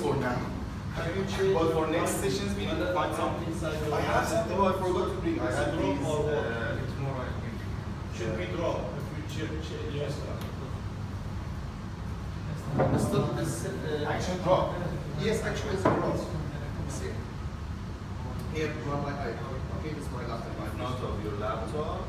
for now. But for next sessions, we need to find something. I have something I forgot to bring. I have these. Should we drop if we yes. Action drop. Yes, action is a drop. See? Here, run my icon. Okay, this is my laptop. Not of your laptop.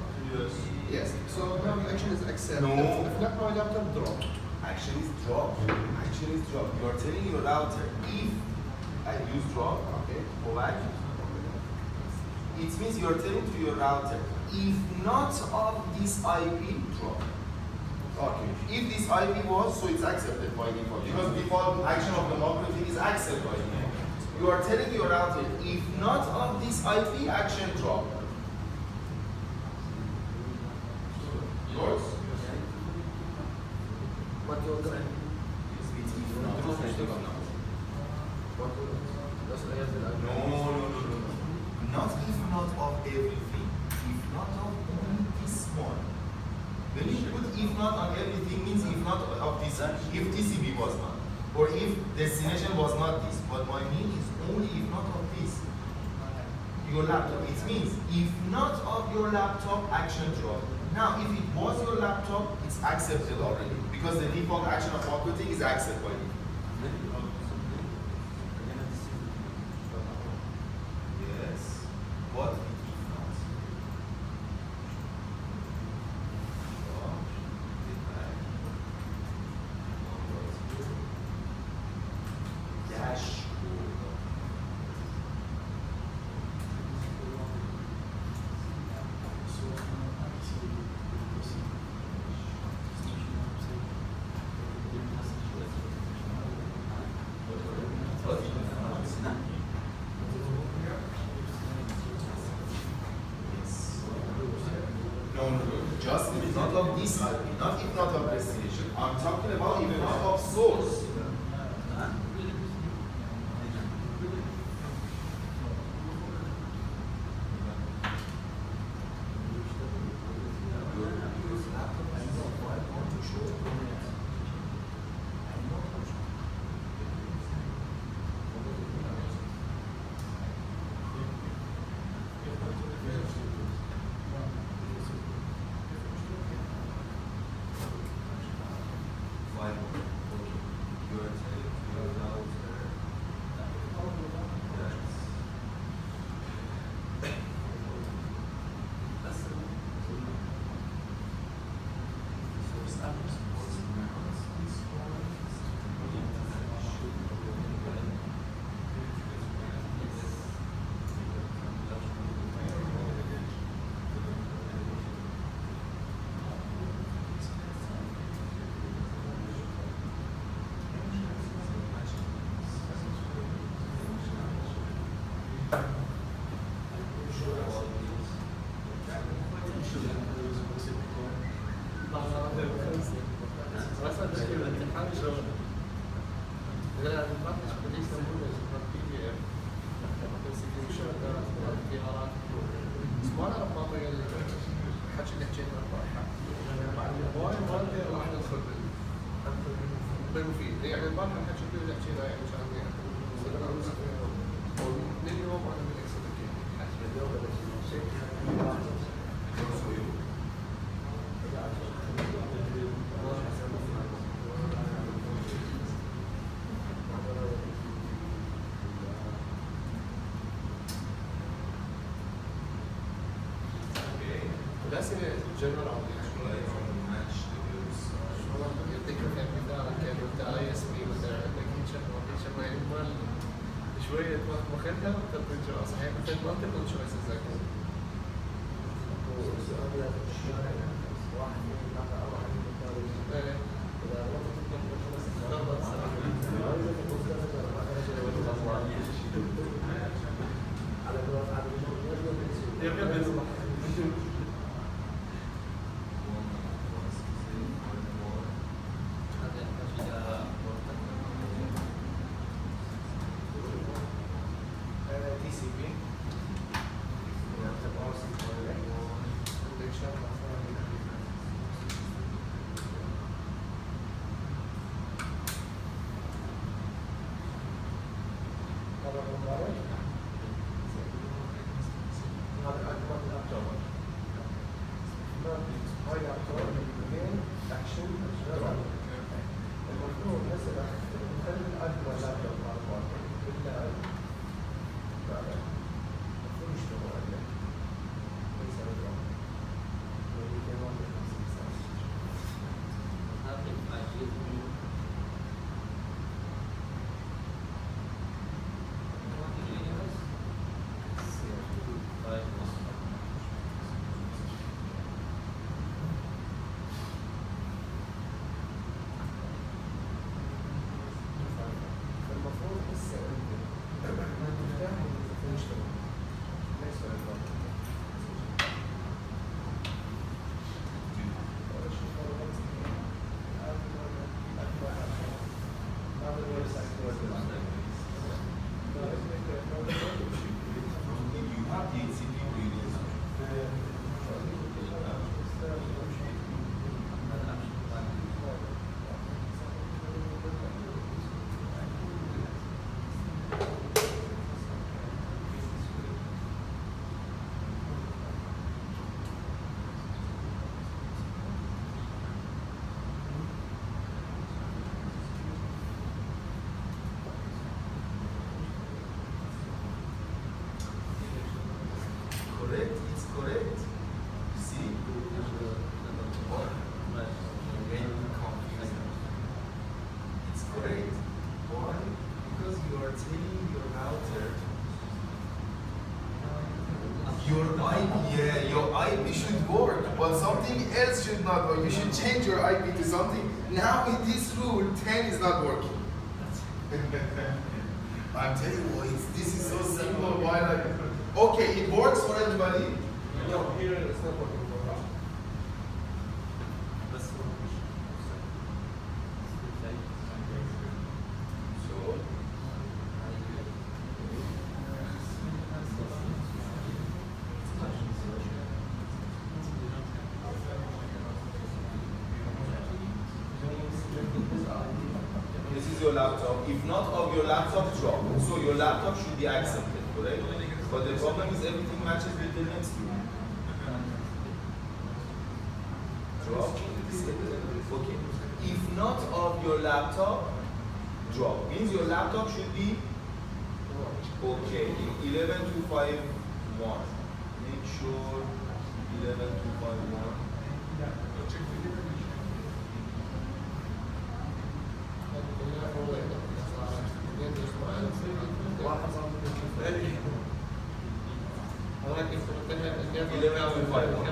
Yes. So now action is accept. No. If not my laptop, drop. Action is drop. Action is drop. You are telling your router if I use drop, okay, go back. It means you are telling to your router if not of this IP, drop. Okay. If this IP was, so it's accepted by default. Because default action of the macro thing is accepted by default. You are telling your router if not of this IP, action drop. Yours? What you're doing? No. Not if not of everything. If not of only this one. When you put if not on everything means if not of this, if TCP was not. Or if destination was not this. But my mean is only if not of this. Your laptop. It means if not of your laptop, action drop. Now, if it was your laptop, it's accepted already. Because the default action of operating is accepted by default. Yes. What if not? Dash. Just if not of this IP, not if not of destination. I'm talking about if not of source. That's in a general audience. يعطيك مثال كان انت اي اس بي مثلا عندك شويه شويه وقت مخدم ترجع صحيح مثل ما تقول شويه تذاكر. هذا أكبر من أكتر. هاي أكتر من أكشن المفروض مثلا نخلي الأكبر لابتوب مع الباطل إلا المفروض يشتغل عليه. ليس اليوم. Correct, it's correct. See? It's correct. Why? Because you are telling your router your IP, yeah, your IP should work, but something else should not work. You should change your IP to something. Now with this rule, 10 is not working. I'm telling you, this is so simple. Why not? Okay, it works for everybody. No, here it's not working for us. So, this is your laptop. If not of your laptop, drop. So your laptop should be accepted, correct? But the problem is everything matches with the next one. Drop. Okay. If not of your laptop, drop. Means your laptop should be okay. 11251. Make sure 11251.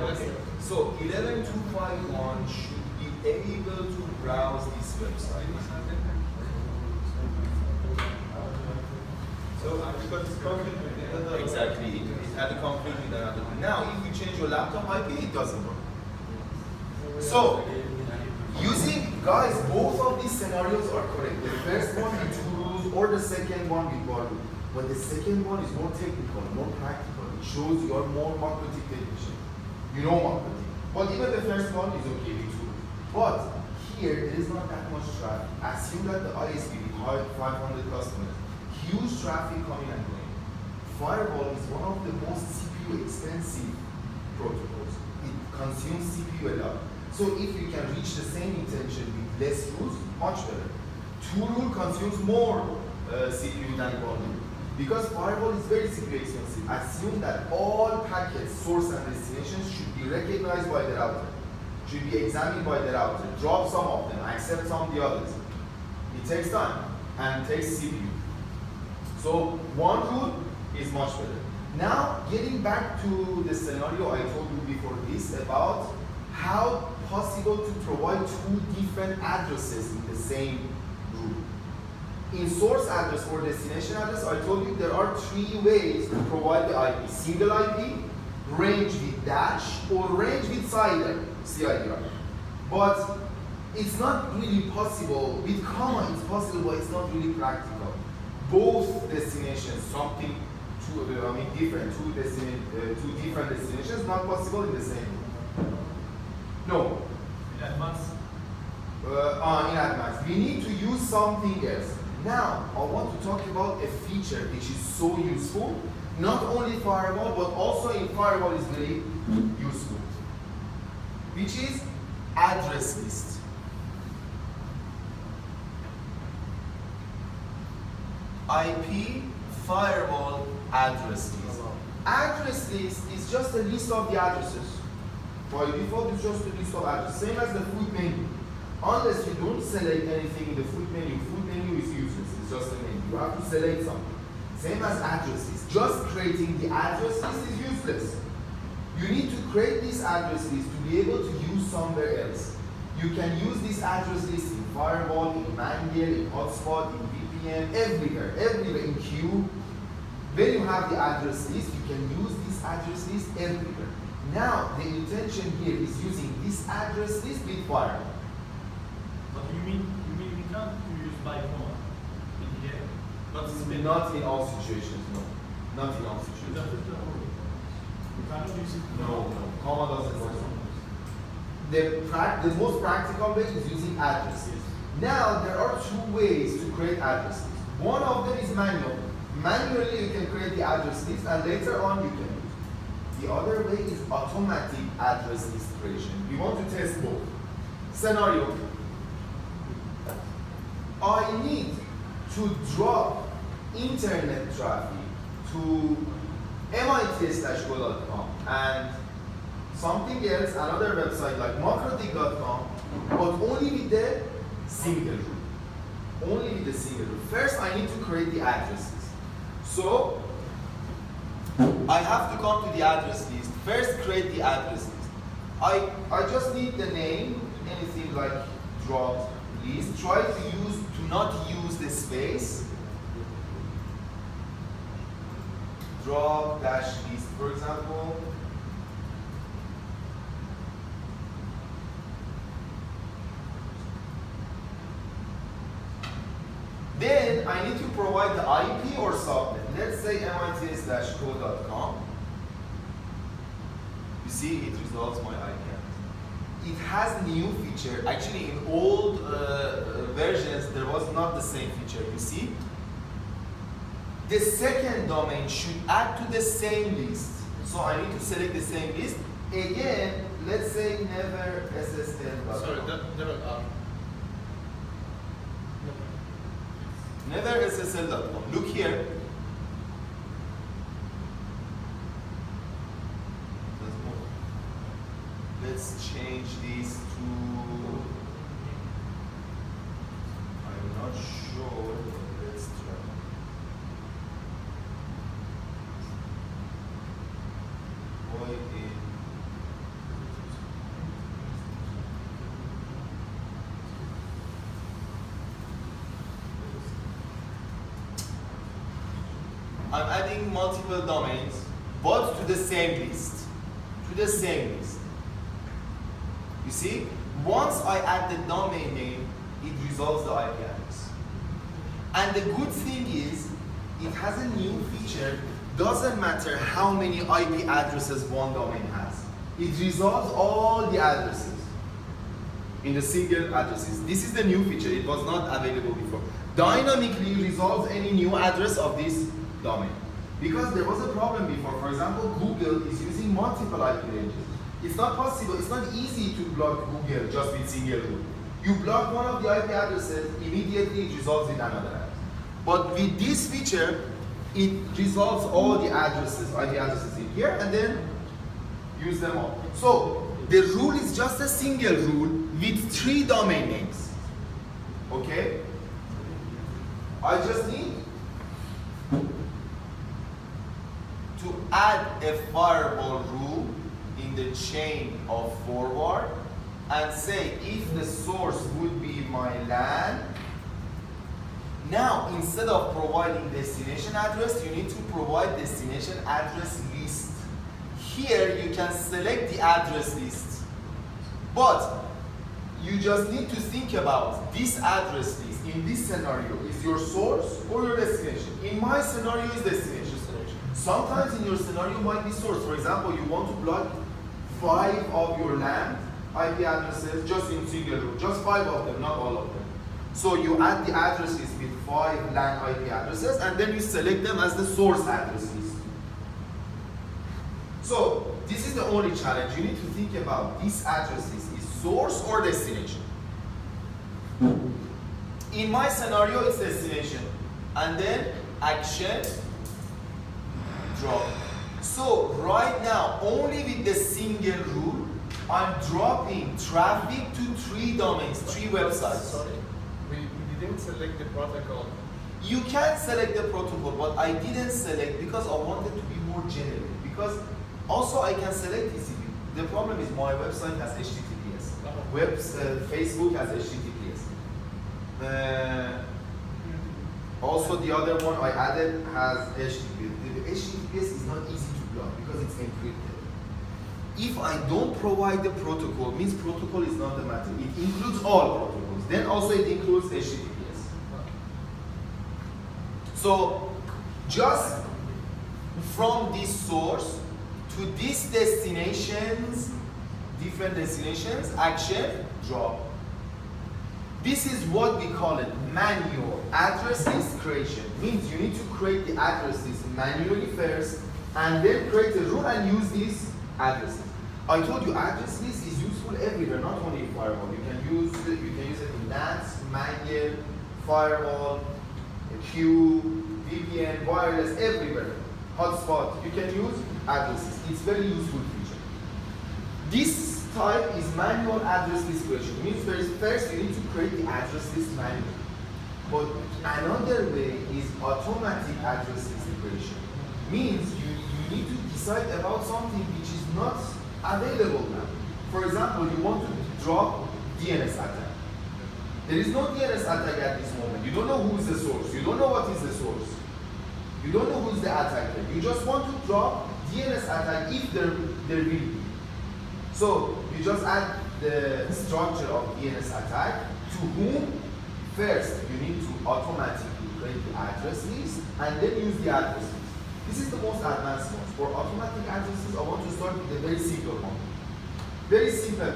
Okay. So 11251 should be able to browse this website. So because it's conflict with the other. Exactly, it had a conflict with another. Now, if you change your laptop IP, it doesn't work. So, guys, both of these scenarios are correct. The first one with 2 rules, or the second one with 1 rule. But the second one is more technical, more practical. It shows you are more marketing technician. You know marketing. But even the first one is okay with 2 rules. But here, there is not that much traffic. Assume that the ISP with 500 customers, huge traffic coming and going. Firewall is one of the most CPU expensive protocols. It consumes CPU a lot. So if you can reach the same intention with less rules, much better. 2 rule consumes more CPU than 1 rule. Because firewall is very CPU expensive, assume that all packets, source and destinations should be recognized by the router. Should be examined by the router. Drop some of them, accept some of the others. It takes time and takes CPU. So 1 rule is much better. Now, getting back to the scenario I told you before this about how possible to provide 2 different addresses in the same group. In source address or destination address, I told you there are 3 ways to provide the IP. Single IP, range with dash, or range with CIDR, CIDR. But it's not really possible. With comma, it's possible, but it's not really practical. Both destinations, something different, 2 different destinations, not possible in the same group. No. In advance. In advance. We need to use something else. Now, I want to talk about a feature which is so useful, not only firewall, but also in firewall is very useful, which is address list. IP firewall address list. Address list is just a list of the addresses. By default, it's just a list of addresses, same as the food menu. Unless you don't select anything in the food menu is useless, it's just a menu. You have to select something. Same as address list. Just creating the address list is useless. You need to create this address list to be able to use somewhere else. You can use this address list in firewall, in Mangle, in hotspot, in VPN, everywhere, in queue. When you have the address list, you can use this address list everywhere. Now, the intention here is using this address list with firewall. But you mean we can't use by phone in here? Not in all situations, no. Not in all With situations. the filter only. You cannot use it. No, comma doesn't work. The most practical way is using addresses. Now, there are two ways to create addresses. One of them is manual. Manually, you can create the address list, and later on, you can use. The other way is automatic address list creation. We want to test both. Scenario. I need to drop internet traffic to MIT/go.com and something else, another website like macrotic.com, but only with the single rule. Only with the single rule. First, I need to create the addresses. So, I have to come to the address list. First, create the address list. I just need the name, anything like drop list. Try to not use the space. Drop dash list, for example. Then I need to provide the IP or subnet. Let's say MIT/co.com. You see, it resolves my IP address. It has new feature. Actually, in old versions, there was not the same feature. You see, the second domain should add to the same list. So I need to select the same list. Again, let's say never SSL. Sorry, double R. Never SSL.com. Look here. Let's change this to. I'm not sure. Let's try. Void in. I'm adding multiple domains, but to the same list. To the same list. You see, once I add the domain name, it resolves the IP address. And the good thing is, it has a new feature. Doesn't matter how many IP addresses one domain has. It resolves all the addresses in the single addresses. This is the new feature. It was not available before. Dynamically resolves any new address of this domain. Because there was a problem before. For example, Google is using multiple IP ranges. It's not possible, it's not easy to block Google just with single rule. You block one of the IP addresses, immediately it resolves in another address. But with this feature, it resolves all the addresses, IP addresses in here, and then use them all. So, the rule is just a single rule with 3 domain names. Okay? I just need to add a firewall rule in the chain of forward and say if the source would be my LAN. Now, instead of providing destination address, you need to provide destination address list. Here, you can select the address list. But you just need to think about this address list in this scenario is your source or your destination. In my scenario is destination. Sometimes in your scenario might be source. For example, you want to block 5 of your LAN IP addresses just in single root, just 5 of them, not all of them. So you add the address list with 5 LAN IP addresses, and then you select them as the source address list. So this is the only challenge. You need to think about this address list is source or destination. In my scenario, it's destination, and then action drop. So right now, only with the single rule, I'm dropping traffic to 3 domains, 3 websites. Sorry, we didn't select the protocol. You can select the protocol, but I didn't select because I wanted to be more generic. Because also I can select TCP. The problem is my website has HTTPS. Facebook has HTTPS. Also the other one I added has HTTPS. The HTTPS is not easy to block because it's encrypted. If I don't provide the protocol, means protocol is not the matter. It includes all protocols. Then also it includes HTTPS. So just from this source to these destinations, different destinations, action, drop. This is what we call it manual address list creation. Means you need to create the address list manually first and then create a rule and use these addresses. I told you address list is useful everywhere, not only in firewall. You can use it in NATs, manual, firewall, queue, VPN, wireless, everywhere. Hotspot, you can use addresses. It's very useful feature. This type is manual address list creation. It means first you need to create the address list manually. But another way is automatic address list creation. Means you need to decide about something which is not available now. For example, you want to drop DNS attack. There is no DNS attack at this moment. You don't know who is the source. You don't know what is the source. You don't know who's the attacker. You just want to drop DNS attack if there will be. So you just add the structure of DNS attack to whom first you need to automatically create the address list and then use the address list. This is the most advanced one. For automatic addresses, I want to start with a very simple one. Very simple.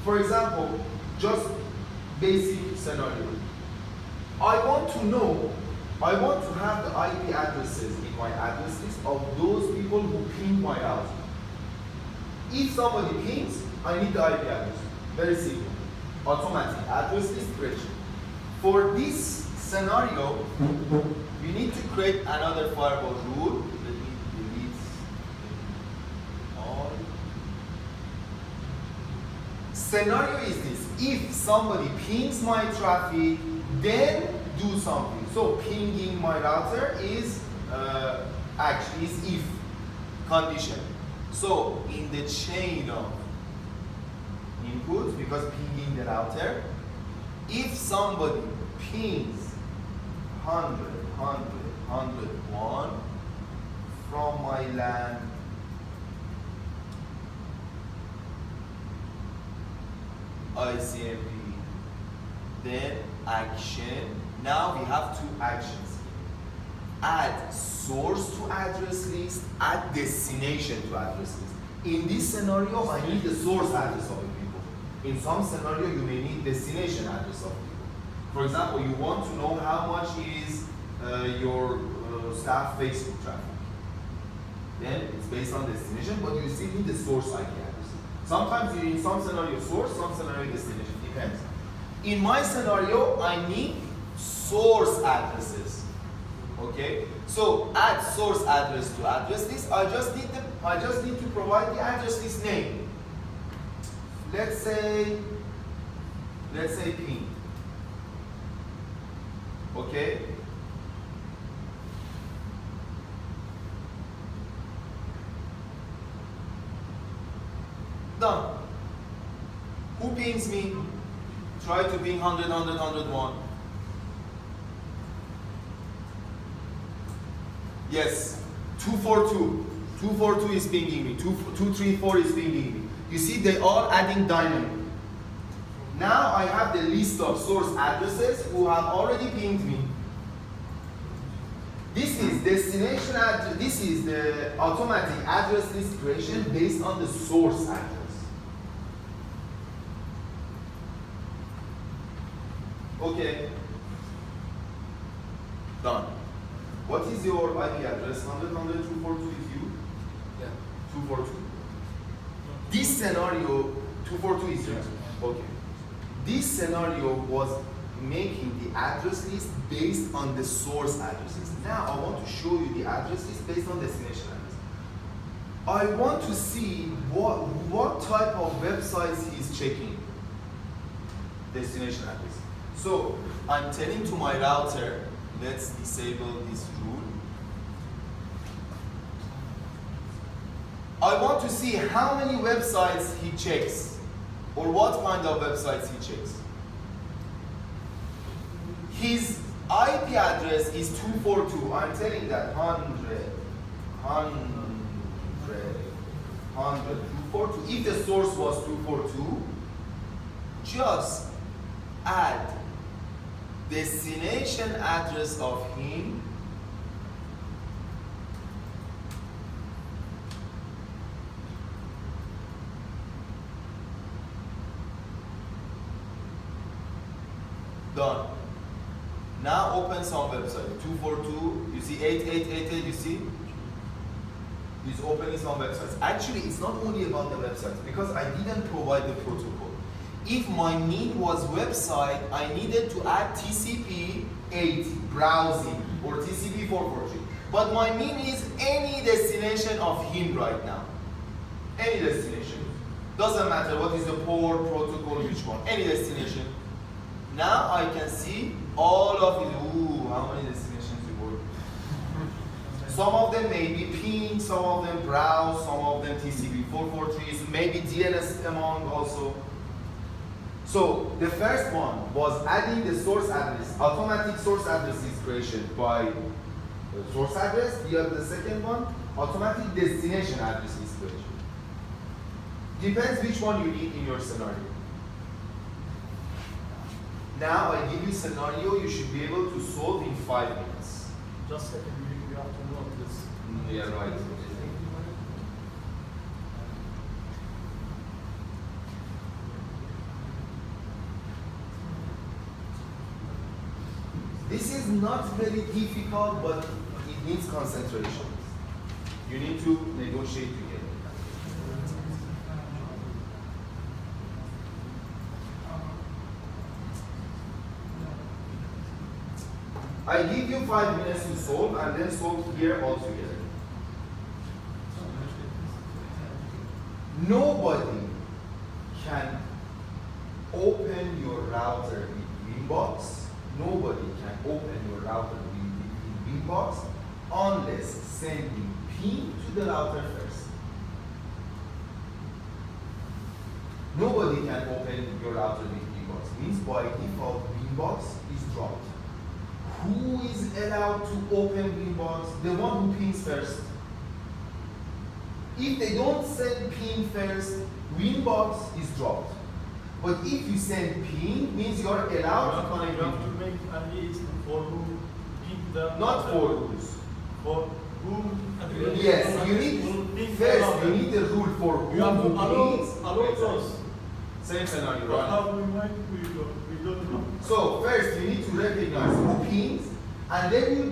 For example, just basic scenario. I want to have the IP addresses in my address list of those people who ping my router. If somebody pings, I need the IP address. Very simple. Automatic address list creation. For this scenario, we need to create another firewall rule. Let me delete all. Scenario is this. If somebody pings my traffic, then do something. So pinging my router is actually is if condition. So in the chain of inputs, because pinging the router, if somebody pings 100, 100, 101 from my LAN ICMP, then action. Now we have 2 actions. Add source to address list, add destination to address list. In this scenario, I need the source address of the people. In some scenario, you may need destination address of people. For example, you want to know how much is your staff Facebook traffic. Then it's based on destination, but you still need the source IP address. Sometimes you in some scenario source, some scenario destination, depends. In my scenario, I need source addresses. Okay, so add source address to address list. I just need to provide the address list name. Let's say ping. Okay. Done. Who pings me? Try to ping 100, 100, 101. Yes, 242. 242 is pinging me. 234 is pinging me. You see, they are adding dynamic. Now I have the list of source addresses who have already pinged me. This is destination address. This is the automatic address list creation based on the source address. Okay. What is your IP address? 100.100.242 is you? Yeah. 242. This scenario, 242 is you. Okay. This scenario was making the address list based on the source addresses. Now I want to show you the address list based on destination address. I want to see what type of websites he's checking. Destination address. So I'm telling to my router, let's disable this rule. I want to see how many websites he checks or what kind of websites he checks. His IP address is 242. I'm telling that 242. If the source was 242, just add destination address of him done. Now open some website. 242, you see 8888, you see? He's opening some websites. Actually, it's not only about the websites because I didn't provide the protocol. If my need was website, I needed to add TCP 80, browsing, or TCP 443. But my mean is any destination of him right now. Any destination. Doesn't matter what is the port, protocol, which one. Any destination. Now I can see all of it. Ooh, how many destinations you work? Some of them may be ping, some of them browse, some of them TCP 443s, maybe DNS among also. So the first one was adding the source address. Automatic source address is created by the source address. The second one, automatic destination address is created. Depends which one you need in your scenario. Now I give you scenario you should be able to solve in 5 minutes. Just a second, you have to note this. Yeah, right. This is not very difficult, but it needs concentration. You need to negotiate together. I give you 5 minutes to solve and then solve here all together. Nobody can open your router with Winbox. Nobody can open your router with Winbox unless sending ping to the router first. Nobody can open your router with Winbox. Means by default Winbox is dropped. Who is allowed to open Winbox? The one who pings first. If they don't send ping first, Winbox is dropped. But if you send ping, means you're allowed to connect. You have to make a list for who ping the. Not for who's. For who. Yes, you need first. You need the rule for who. You have to allow pings. those. Same scenario, But right? how we might we don't know. So first you need to recognize who pings, and then you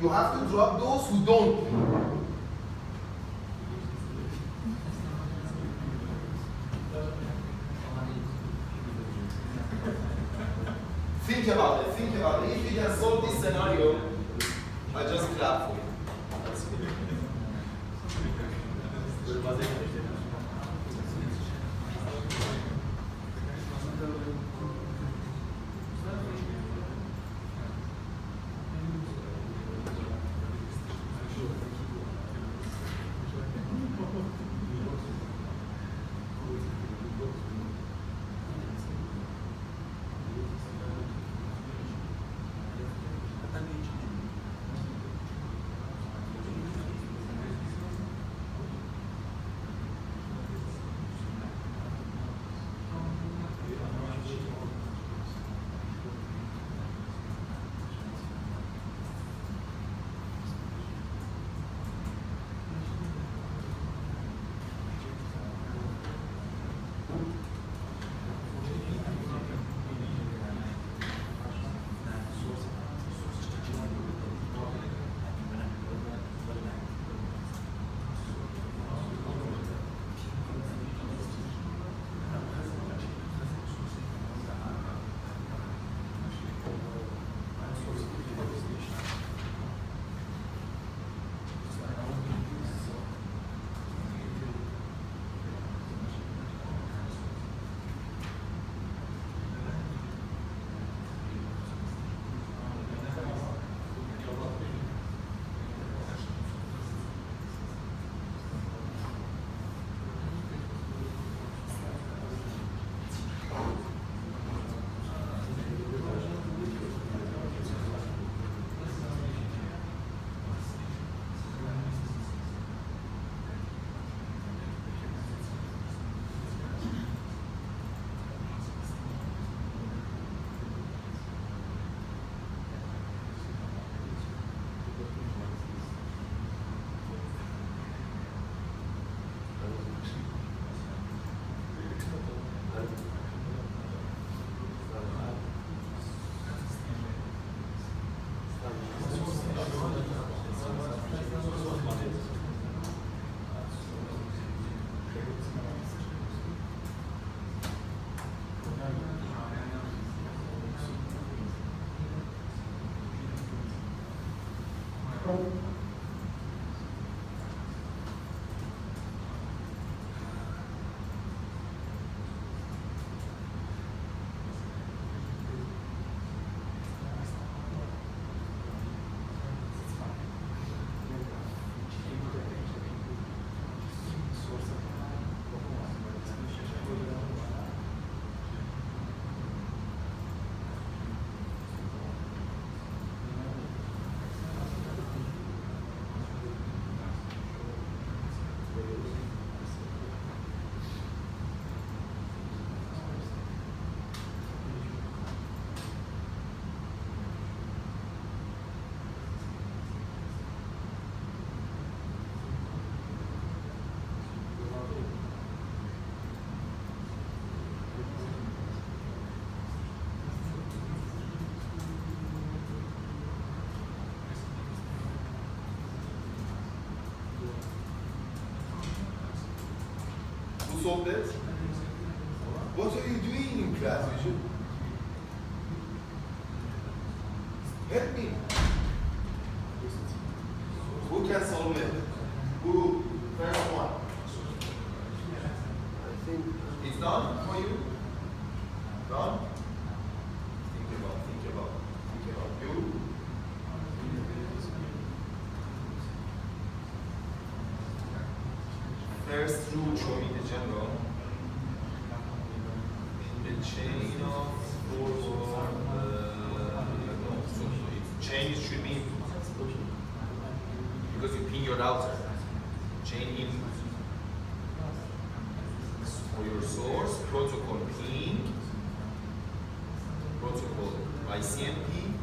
have to drop those who don't ping. Think about it, think about it. If you can solve this scenario, I just clap for you. That's good. Who solved it? What are you doing in class? You should help me. Who can solve it? Who? First one. I think It's done for you? Done? Think about you. First rule, show me the general. In the chain of forward, no, so chain should be because you ping your router. Chain input. For your source, protocol ping, protocol ICMP,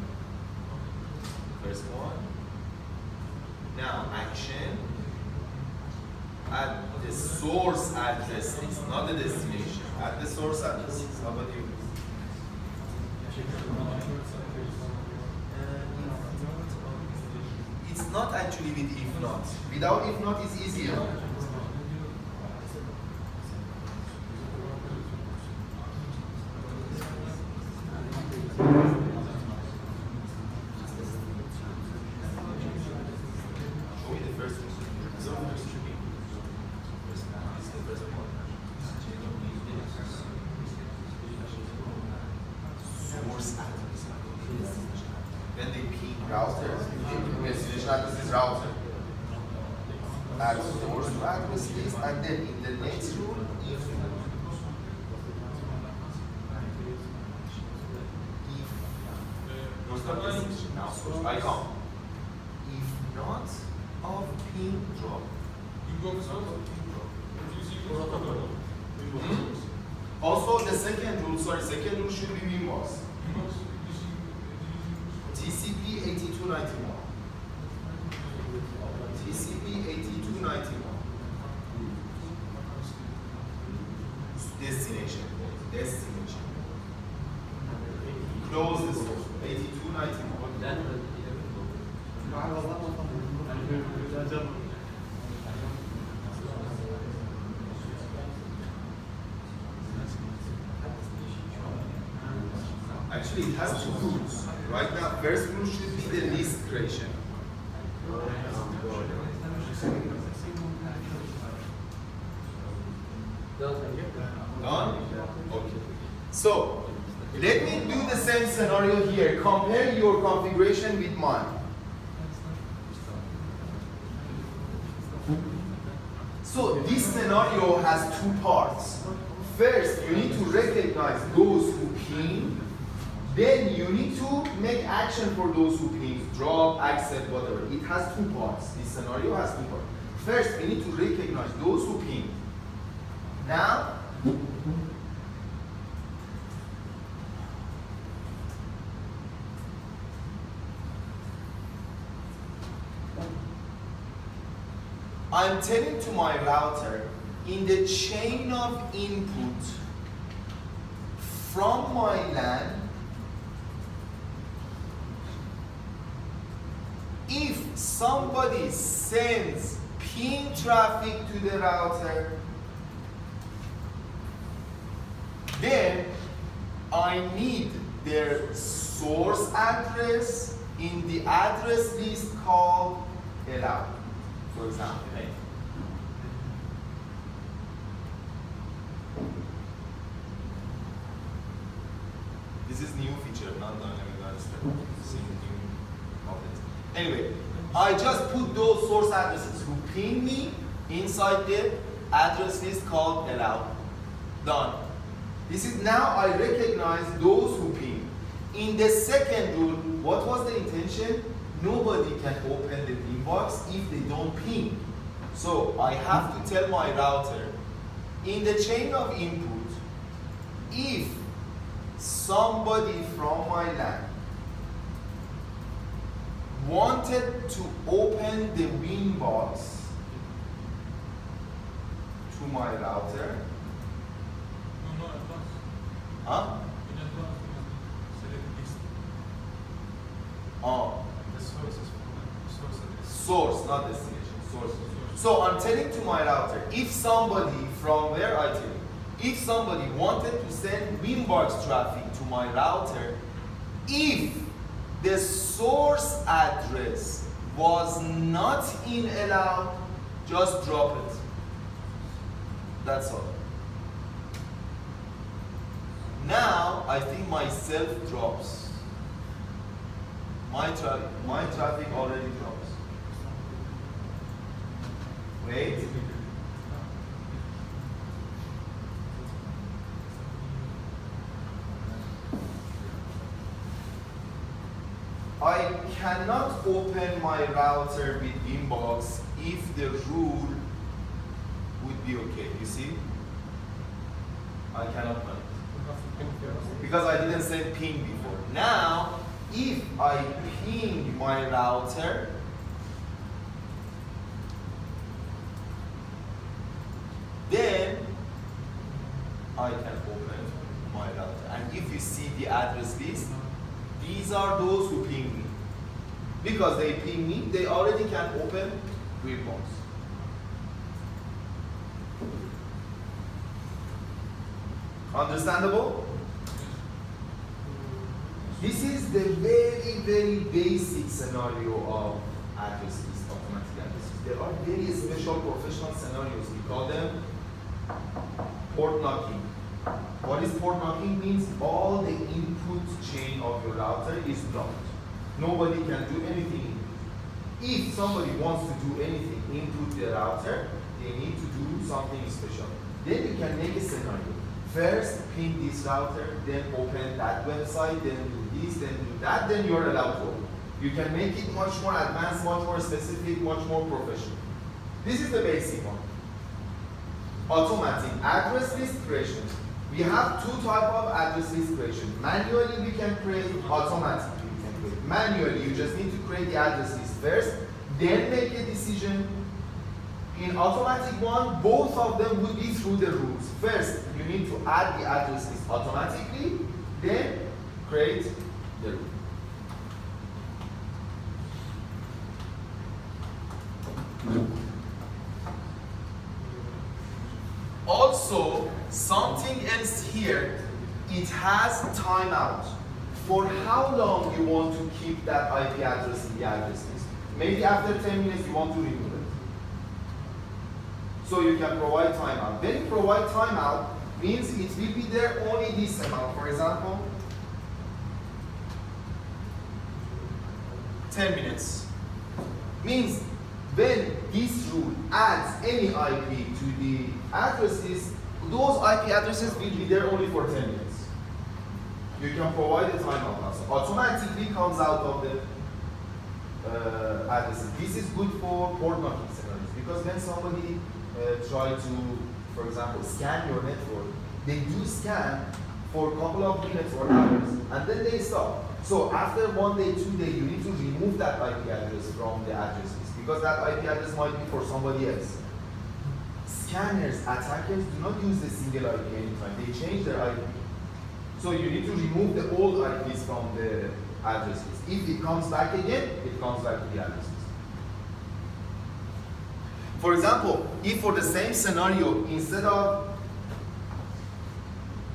first one. Now action at the source address is not the destination. At the source address. How about you? It's not actually with if not. Without if not, it's easier. Show me the first one. Source address. When they ping routers, destination address is router. Add source to address list, and then in the next rule, if no, it's not destination, now source icon. If not of ping drop. Also, the second rule should be VMOS. TCP 8291. TCP 8291. Destination. Close this one. 8291. Actually, it has two rules. Right now, first rule should be the list creation. Done? Okay. So, let me do the same scenario here. Compare your configuration with mine. So, this scenario has two parts. First, you need to recognize those who ping. Then you need to make action for those who ping, drop, accept, whatever. It has two parts. This scenario has two parts. First, we need to recognize those who ping. Now, I'm telling to my router, in the chain of input from my LAN, if somebody sends ping traffic to the router, then I need their source address in the address list called allow, for example. Right? This is new feature, not done. Anyway, I just put those source addresses who ping me inside the address list called allow. Done. This is now I recognize those who ping. In the second rule, what was the intention? Nobody can open the inbox if they don't ping. So I have to tell my router, in the chain of input, if somebody from my LAN wanted to open the Winbox to my router. No, advance. Huh? In advance, select list. Oh. The source is source address. Source, not destination. Source. So I'm telling to my router, if somebody from where I tell you, if somebody wanted to send Winbox traffic to my router, if the source address was not in allow, just drop it. That's all. Now I think my self drops. My traffic already drops. Wait. I cannot open my router with inbox if the rule would be okay. You see? I cannot run it. Because I didn't say ping before. Now, if I ping my router, then I can open my router. And if you see the address list, these are those who ping me. Because they ping me, they already can open Winbox. Understandable? This is the very, very basic scenario of address list, automatic address list. There are very special professional scenarios. We call them port knocking. What is port knocking? Means all the input chain of your router is blocked. Nobody can do anything. If somebody wants to do anything, input the router, they need to do something special. Then you can make a scenario. First, ping this router, then open that website, then do this, then do that, then you're allowed to open. You can make it much more advanced, much more specific, much more professional. This is the basic one. Automatic address list creation. We have two types of address list creation. Manually we can create, automatically we can create. Manually you just need to create the address list first, then make a decision. In automatic one, both of them would be through the rules. First, you need to add the address list automatically, then create the rule. Also, something else here, it has timeout. For how long you want to keep that IP address in the address list. Maybe after 10 minutes you want to remove it. So you can provide timeout. When you provide timeout, means it will be there only this amount. For example, 10 minutes. Means when this rule adds any IP to the address list, those IP addresses will be there only for 10 minutes. You can provide a timeout also. Automatically comes out of the addresses. This is good for port knocking scenarios because when somebody try to, for example, scan your network, they do scan for a couple of minutes or hours and then they stop. So after 1 day, 2 days, you need to remove that IP address from the address list because that IP address might be for somebody else. Scanners, attackers do not use the single IP anytime. They change their IP. So you need to remove the old IPs from the address list. If it comes back again, it comes back to the address list. For example, if for the same scenario, instead of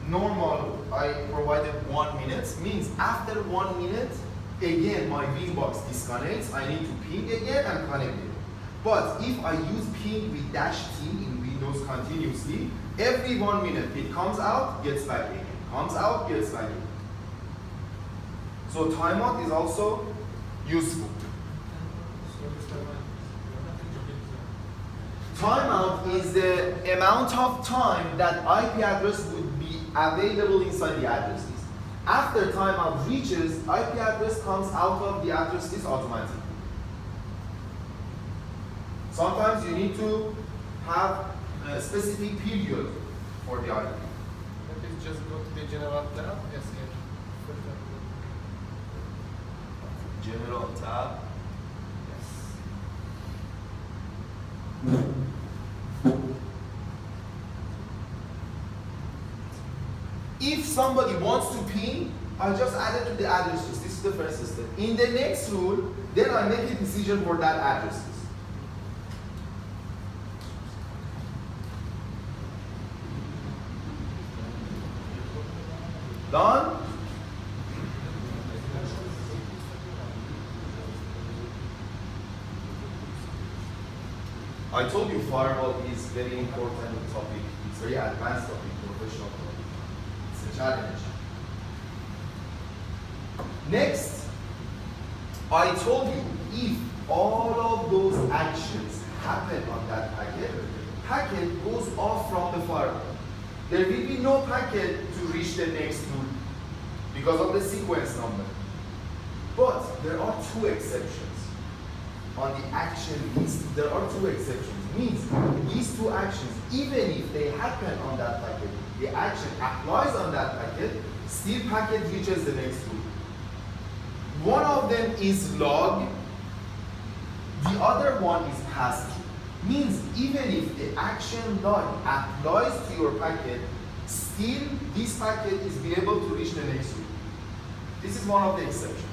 normal, I provided 1 minute, means after 1 minute, again my ping box disconnects, I need to ping again and connect it. But if I use ping with -t in Windows continuously, every 1 minute it comes out, gets back in, comes out, gets back in. So timeout is also useful. Timeout is the amount of time that IP address would be available inside the address list. After timeout reaches, IP address comes out of the address list automatically. Sometimes you need to have a specific period for the IP. Maybe just go to the general tab. Yes, here. General tab. Yes. If somebody wants to ping, I just add it to the address list. This is the first step. In the next rule, then I make a decision for that address list. Done? I told you firewall is very important topic. It's very advanced topic, professional topic. It's a challenge. Next, I told you if all of those actions happen on that packet, packet goes off from the firewall. There will be no packet to reach the next rule because of the sequence number. But there are two exceptions. On the action list, there are two exceptions. Means these two actions, even if they happen on that packet, the action applies on that packet, still packet reaches the next rule. One of them is log, the other one is pass-through. Means even if the action log applies to your packet, still this packet is be able to reach the next rule. This is one of the exceptions.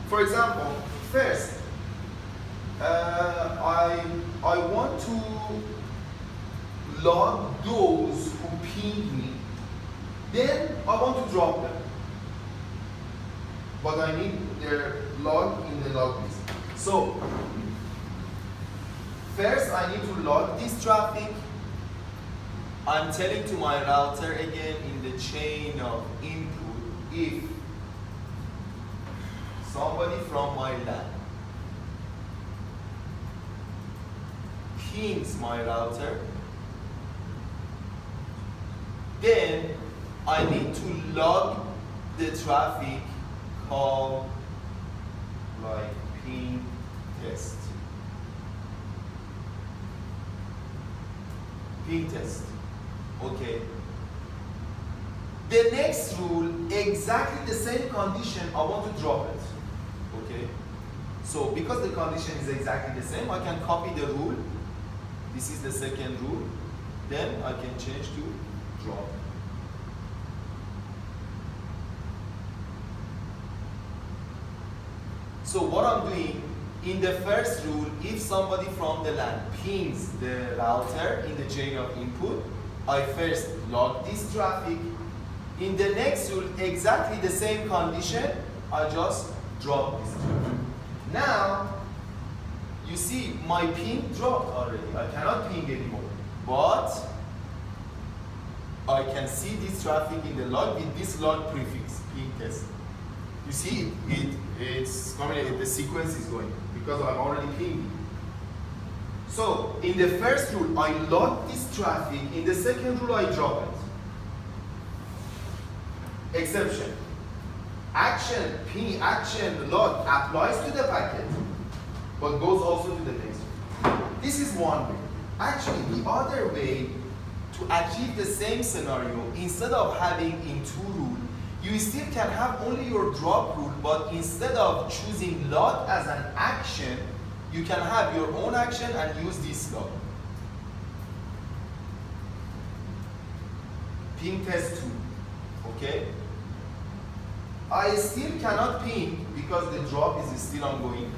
For example, first, I want to log those who pinged me. Then I want to drop them. But I need their log in the log list. So, first I need to log this traffic. I'm telling to my router again in the chain of input if somebody from my LAN pings my router, then I need to log the traffic called like ping test. Ping test. Okay. The next rule, exactly the same condition, I want to drop it. Okay. So because the condition is exactly the same, I can copy the rule. This is the second rule. Then I can change to drop. So what I'm doing, in the first rule, if somebody from the LAN pings the router in the chain of input, I first log this traffic. In the next rule, exactly the same condition, I just drop this traffic. Now, you see my ping dropped already. I cannot ping anymore. But I can see this traffic in the log with this log prefix, ping test. You see, it's coming, the sequence is going because I'm already pinging. So, in the first rule, I log this traffic. In the second rule, I drop it. Exception. Action, ping, action, log applies to the packet, but goes also to the next rule. This is one way. Actually, the other way to achieve the same scenario, instead of having in two rules, you still can have only your drop rule, but instead of choosing log as an action, you can have your own action and use this log. Ping test 2, okay? I still cannot ping because the drop is still ongoing,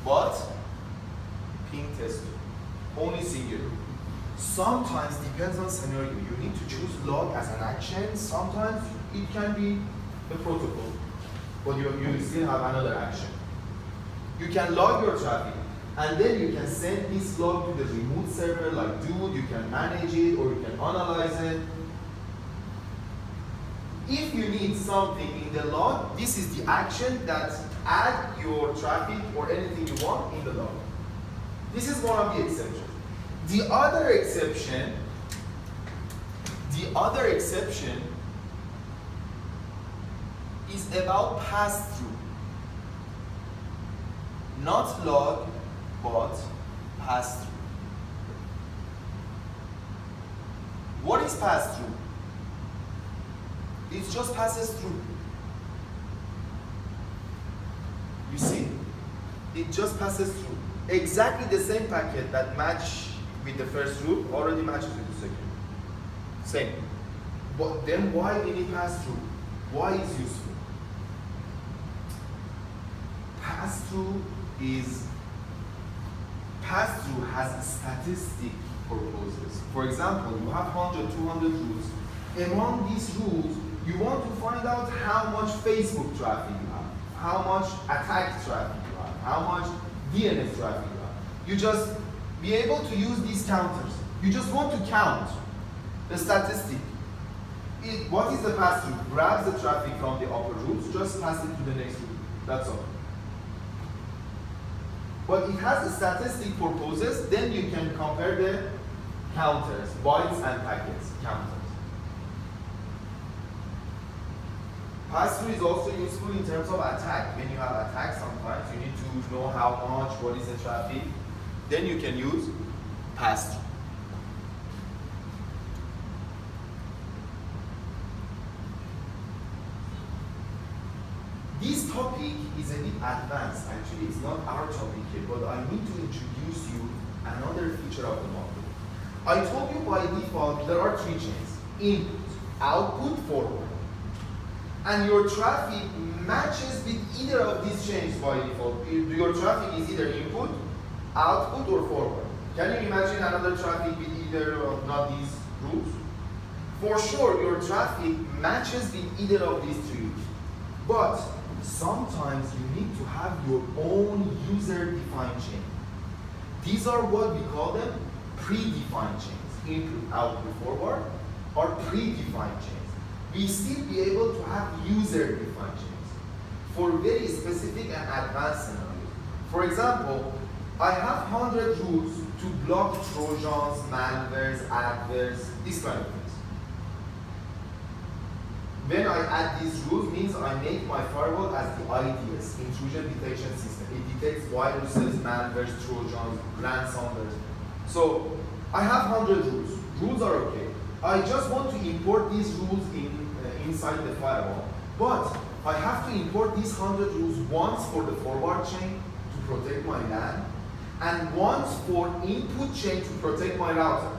but ping test 2, only singular. Sometimes, depends on scenario, you need to choose log as an action. Sometimes it can be the protocol. but you still have another action. You can log your traffic, and then you can send this log to the remote server like Dude, you can manage it, or you can analyze it. If you need something in the log, this is the action that add your traffic or anything you want in the log. This is one of the exceptions. The other exception is about pass-through. Not log, but pass-through. What is pass-through? It just passes through. You see? It just passes through. Exactly the same packet that match with the first route already matches with the second. Same. But then why did it pass through? Why is useful? Pass-through has statistic purposes. For example, you have 100, 200 routes. Among these routes, you want to find out how much Facebook traffic you have, how much attack traffic you have, how much DNS traffic you have. You just be able to use these counters. You just want to count the statistic. What is the pass-through? Grabs the traffic from the upper routes, just pass it to the next route. That's all. But it has statistic purposes, then you can compare the counters, bytes and packets, counters. Pass-through is also useful in terms of attack. When you have attack, sometimes you need to know how much, what is the traffic. Then you can use pass-through. This topic is a bit advanced, actually. It's not our topic here, but I need to introduce you another feature of the model. I told you by default there are three chains: input, output, forward. And your traffic matches with either of these chains by default. Your traffic is either input, output, or forward. Can you imagine another traffic with either of not these routes? For sure, your traffic matches with either of these three routes. But sometimes you need to have your own user-defined chain. These are what we call them predefined chains. Input, output, forward are predefined chains. We still be able to have user-defined chains for very specific and advanced scenarios. For example, I have 100 rules to block Trojans, malwares, adwares, these kind of things. When I add these rules, means I make my firewall as the IDS, intrusion detection system. It detects viruses, malwares, Trojans, ransomwares. So I have 100 rules. Rules are okay. I just want to import these rules inside the firewall. But I have to import these 100 rules once for the forward chain to protect my LAN, and once for input chain to protect my router.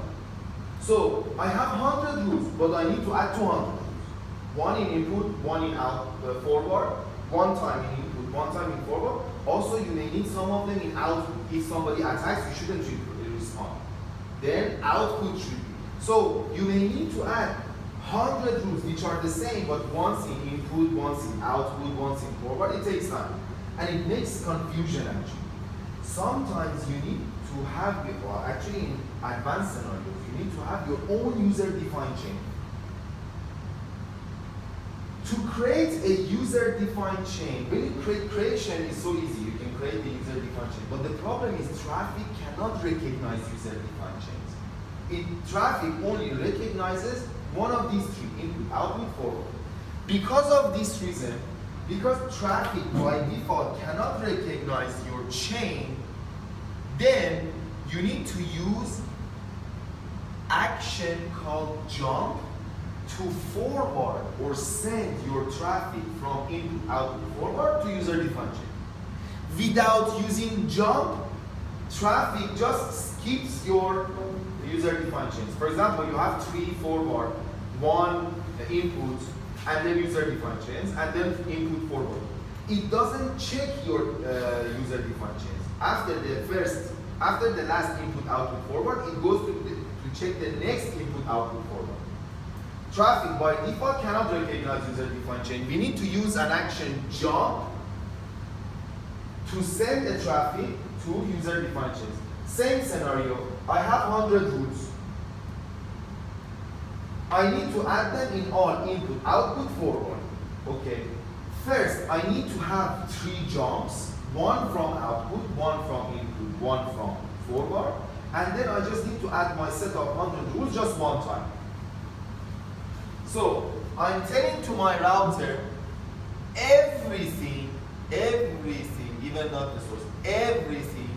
So I have 100 rules, but I need to add 200 rules. One in input, one in forward, one time in input, one time in forward. Also, you may need some of them in output. If somebody attacks, you shouldn't respond. Then output should be. So you may need to add 100 rules which are the same, but once in input, once in output, once in forward. It takes time. And it makes confusion actually. Sometimes you need to have, well, actually in advanced scenarios, you need to have your own user-defined chain. To create a user-defined chain, when you create creation is so easy, you can create the user-defined chain. But the problem is traffic cannot recognize user-defined chains. Traffic only recognizes one of these three: input, output, forward. Because of this reason, because traffic by default cannot recognize your chain, then you need to use action called jump to forward or send your traffic from input, output, forward to user-defined chain. Without using jump, traffic just skips your user-defined chains. For example, you have 3 forward, 1 input, and then user-defined chains, and then input forward. It doesn't check your user-defined chains. After the last input, output, forward, it goes to check the next input, output, forward. traffic by default cannot recognize user-defined chain. We need to use an action jump to send a traffic to user-defined chains. Same scenario, I have 100 rules. I need to add them in all input, output, forward. Okay. First, I need to have 3 jumps, one from output, one from input, one from forward, and then I just need to add my set of 100 rules just one time. So, I'm telling to my router everything, even not the source, everything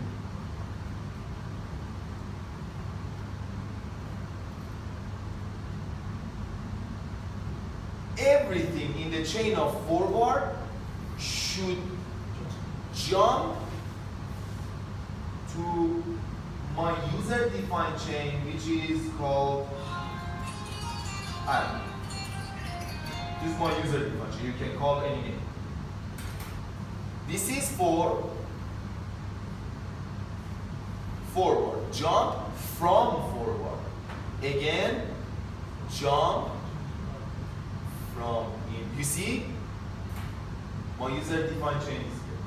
in the chain of forward should jump to my user-defined chain, which is called add. This is my user-defined chain. You can call any name. This is for forward. Jump from forward. Again, jump from in. You see, my user-defined chain is here.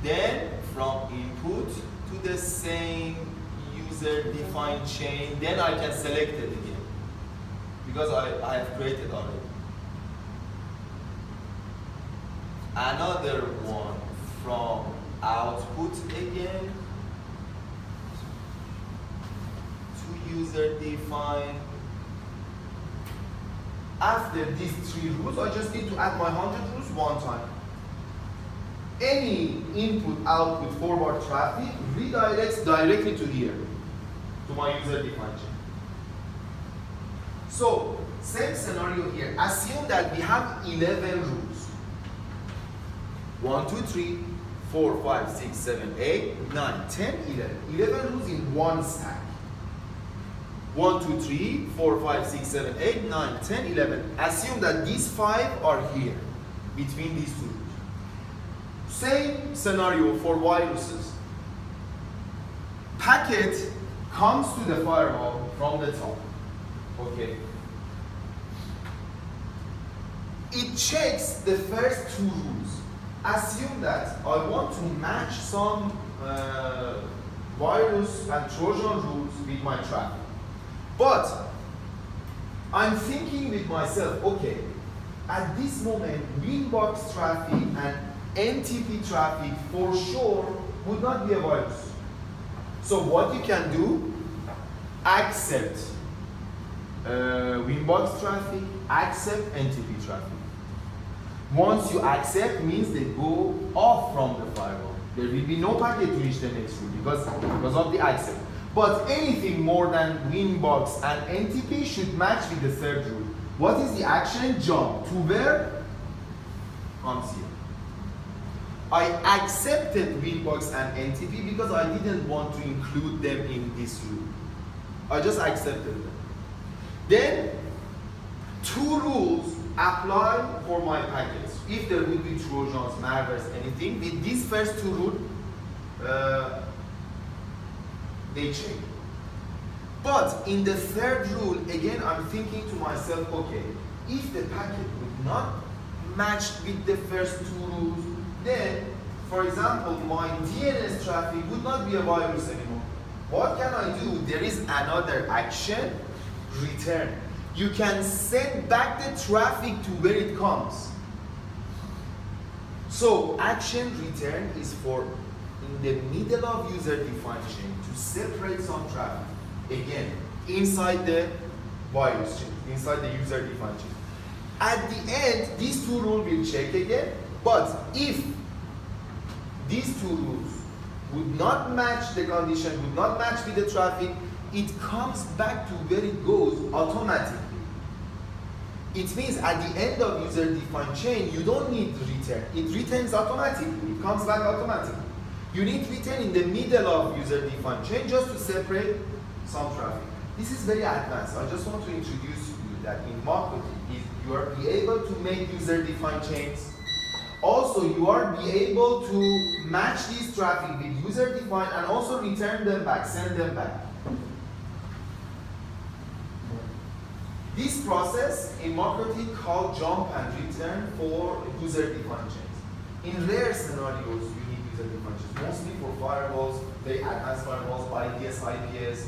Then from input to the same user-defined chain, then I can select it again because I have created already. Another one from output again to user-defined. After these 3 rules, I just need to add my 100 rules one time. Any input, output, forward traffic redirects directly to here, to my user-defined chain. So, same scenario here. Assume that we have 11 rules. 1, 2, 3, 4, 5, 6, 7, 8, 9, 10, 11. 11 rules in one stack. 1, 2, 3, 4, 5, 6, 7, 8, 9, 10, 11. Assume that these 5 are here, between these 2 rules. Same scenario for viruses. Packet comes to the firewall from the top. Okay. It checks the first 2 rules. Assume that I want to match some virus and Trojan rules with my traffic. But I'm thinking with myself, okay, at this moment, Winbox traffic and NTP traffic for sure would not be a virus. So what you can do, accept Winbox traffic, accept NTP traffic. Once you accept means they go off from the firewall. There will be no packet to reach the next rule because of the accept. But anything more than Winbox and NTP should match with the 3rd rule. What is the action? Jump to where? Comes here. I accepted Winbox and NTP because I didn't want to include them in this rule. I just accepted them. Then 2 rules apply for my packets. If there will be Trojans, malwares, anything, with these first 2 rules, they change. But in the 3rd rule, again, I'm thinking to myself, okay, if the packet would not match with the first 2 rules, then, for example, my DNS traffic would not be a virus anymore. What can I do? There is another action, return. You can send back the traffic to where it comes. So, action return is for in the middle of user-defined chain to separate some traffic. Again, inside the virus chain, inside the user-defined chain. At the end, these 2 rules will check again, but if these 2 rules would not match the condition, would not match with the traffic, it comes back to where it goes automatically. It means at the end of user-defined chain, you don't need return. It returns automatically. It comes back automatically. You need return in the middle of user-defined chain just to separate some traffic. This is very advanced. I just want to introduce you that in marketing, you are be able to make user-defined chains. Also, you are be able to match these traffic with user-defined and also return them back, send them back. This process in marketing called jump and return for user-defined chains. In rare scenarios, you need user-defined chains, mostly for firewalls, very advanced firewalls, IDS, IPS,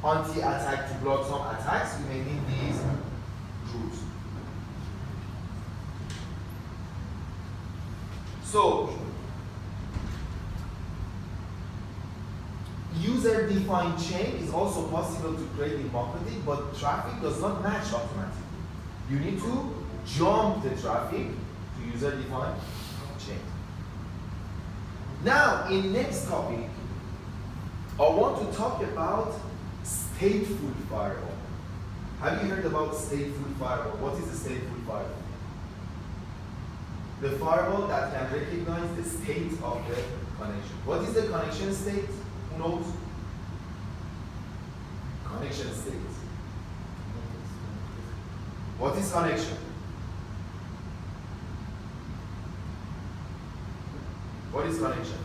anti-attack to block some attacks, you may need these rules. So, user-defined chain is also possible to create in marketing, but traffic does not match automatically. You need to jump the traffic to user-defined chain. Now, in next topic, I want to talk about stateful firewall. Have you heard about stateful firewall? What is a stateful firewall? The firewall that can recognize the state of the connection. What is the connection state? Who knows? Connection state. What is connection? What is connection?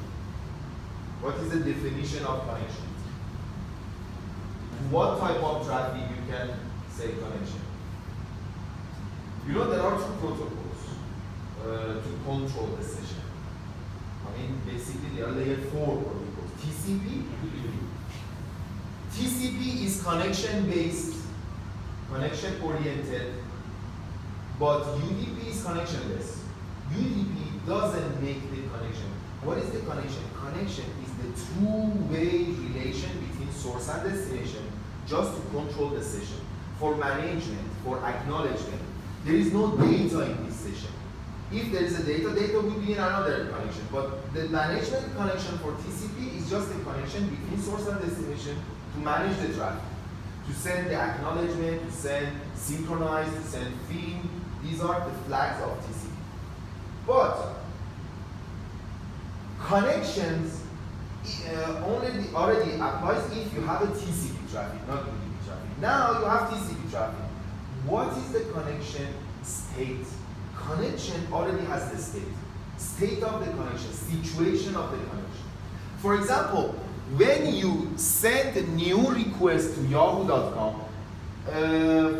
What is the definition of connection? What type of traffic you can say connection? You know there are two protocols to control the session. I mean, basically they are layer 4 protocols. TCP, TCP is connection-based, connection-oriented, but UDP is connectionless. UDP doesn't make the connection. What is the connection? Connection is the two-way relation between source and destination just to control the session. For management, for acknowledgement, there is no data in this session. If there is a data will be in another connection. But the management connection for TCP is just a connection between source and destination to manage the traffic, to send the acknowledgement, to send synchronize, to send feed. These are the flags of TCP. But connections already applies if you have a TCP traffic, not UDP traffic. Now you have TCP traffic. What is the connection state? Connection already has the state. State of the connection, situation of the connection. For example, when you send a new request to yahoo.com,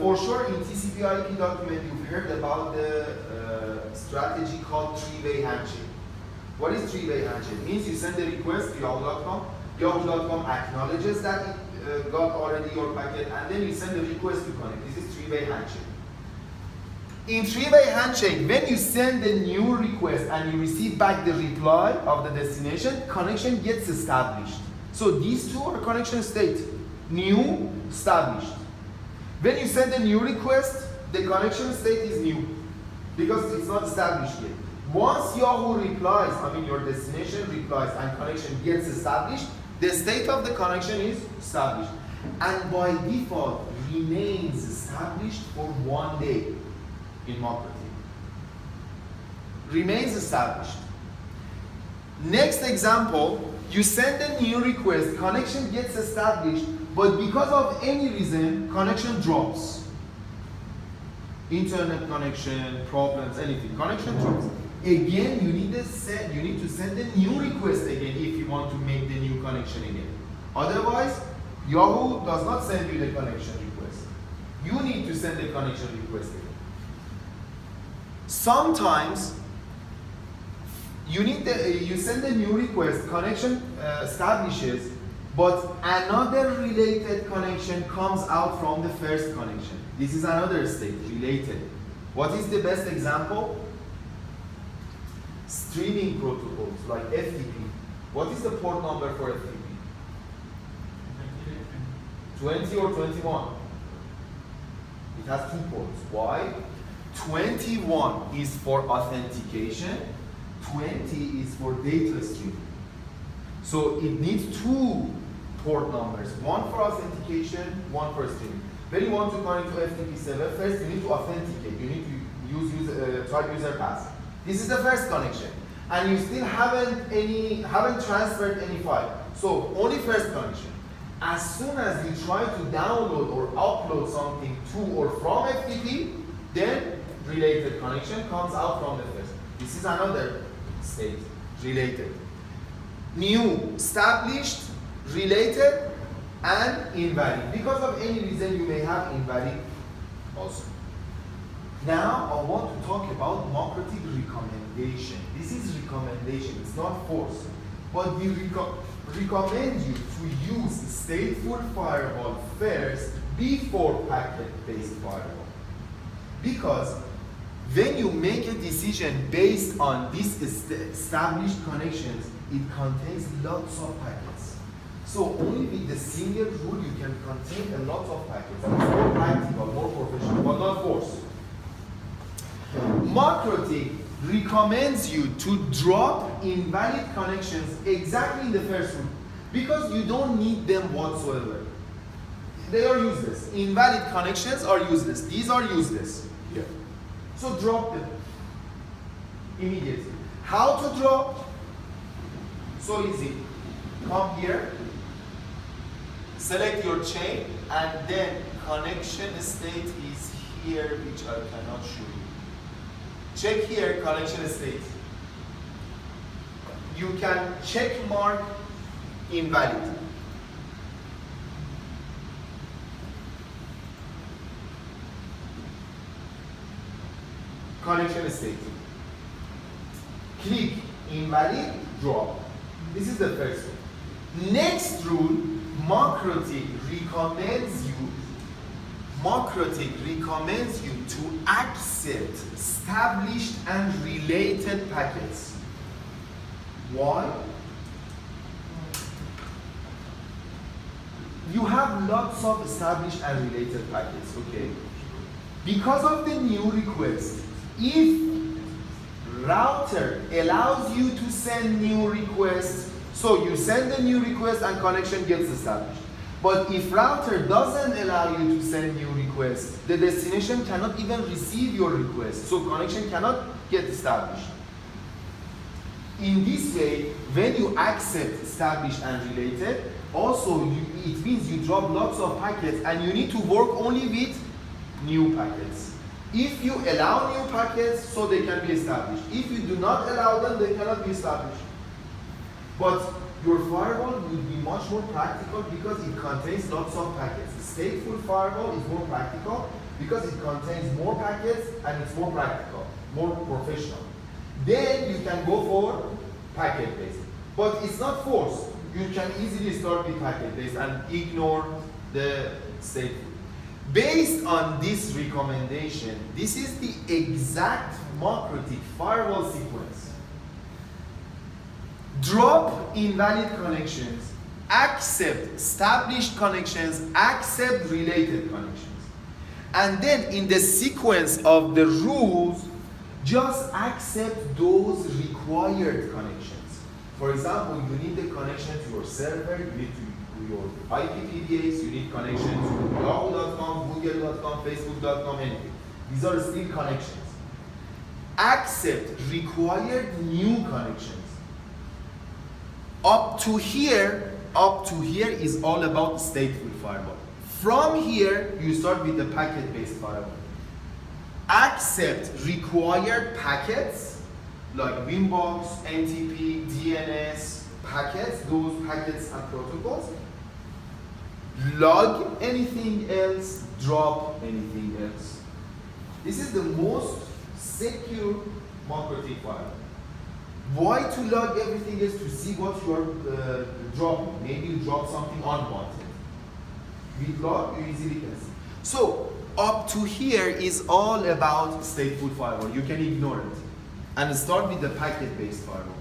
for sure in TCP IP document you've heard about the strategy called three-way handshake. What is three-way handshake? It means you send a request to yahoo.com, yahoo.com acknowledges that it got already your packet, and then you send a request to connect. This is three-way handshake. In three-way handshake, when you send a new request and you receive back the reply of the destination, connection gets established. So these two are connection state. New, established. When you send a new request, the connection state is new because it's not established yet. Once Yahoo replies, I mean your destination replies and connection gets established, the state of the connection is established. And by default, remains established for 1 day. In marketing. Remains established. Next example, you send a new request, connection gets established, but because of any reason, connection drops. Internet connection, problems, anything, connection drops. Again, you need to send a new request again if you want to make the new connection again. Otherwise, Yahoo does not send you the connection request. You need to send the connection request again. Sometimes you send a new request, connection establishes, but another related connection comes out from the first connection. This is another state, related. What is the best example? Streaming protocols like FTP. What is the port number for FTP? 20 or 21? It has 2 ports. Why? 21 is for authentication, 20 is for data streaming. So it needs 2 port numbers, one for authentication, one for streaming. When you want to connect to FTP server, first you need to authenticate. You need to type user pass. This is the first connection, and you still haven't transferred any file. So only first connection. As soon as you try to download or upload something to or from FTP, then related connection comes out from the first. This is another state, related. New, established, related, and invalid. Because of any reason you may have invalid also. Now I want to talk about democratic recommendation. This is recommendation, it's not force. But we recommend you to use stateful firewall first before packet-based firewall. Because when you make a decision based on these established connections, it contains lots of packets. So only with the single rule you can contain a lot of packets. It's more practical, more professional, but not force. Democratic recommends you to drop invalid connections exactly in the first rule because you don't need them whatsoever. They are useless. Invalid connections are useless. These are useless. Here. So drop them immediately. How to drop? So easy. Come here, select your chain, and then connection state is here, which I cannot show you. Check here connection state. You can check mark invalid. Connection state. Click invalid, drop. This is the first one. Next rule, democratic recommends you to accept established and related packets. Why? You have lots of established and related packets, okay? Because of the new request, if router allows you to send new requests, so you send a new request and connection gets established. But if router doesn't allow you to send new requests, the destination cannot even receive your request, so connection cannot get established. In this way, when you accept established and related, also it means you drop lots of packets and you need to work only with new packets. If you allow new packets, so they can be established. If you do not allow them, they cannot be established. But your firewall will be much more practical because it contains lots of packets. The stateful firewall is more practical because it contains more packets and it's more practical, more professional. Then you can go for packet-based. But it's not forced. You can easily start with packet-based and ignore the stateful. Based on this recommendation, this is the exact democratic firewall sequence. Drop invalid connections, accept established connections, accept related connections. And then in the sequence of the rules, just accept those required connections. For example, you need the connection to your server, you need to your IPPDX, you need connection to yahoo.com, google.com, facebook.com, anything. These are still connections. Accept required new connections. Up to here is all about stateful firewall. From here, you start with the packet-based firewall. Accept required packets like Winbox, NTP, DNS packets, those packets and protocols. Log anything else, drop anything else. This is the most secure democratic firewall. Why to log everything else? To see what you are dropping. Maybe you drop something unwanted. With log, you easily can see. So up to here is all about stateful firewall. You can ignore it and start with the packet-based firewall.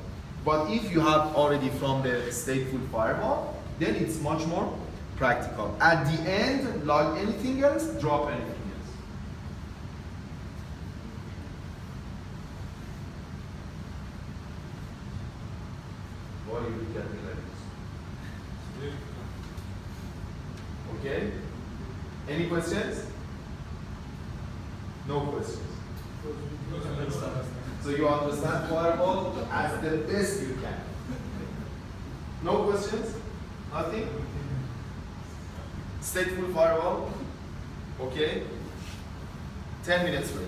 But if you have already from the stateful firewall, then it's much more practical. At the end, log anything else, drop anything else. Why you look at me like this? Okay? Any questions? No questions. So you understand firewall as the best you can. No questions? Nothing? Stateful firewall? Okay? 10 minutes break.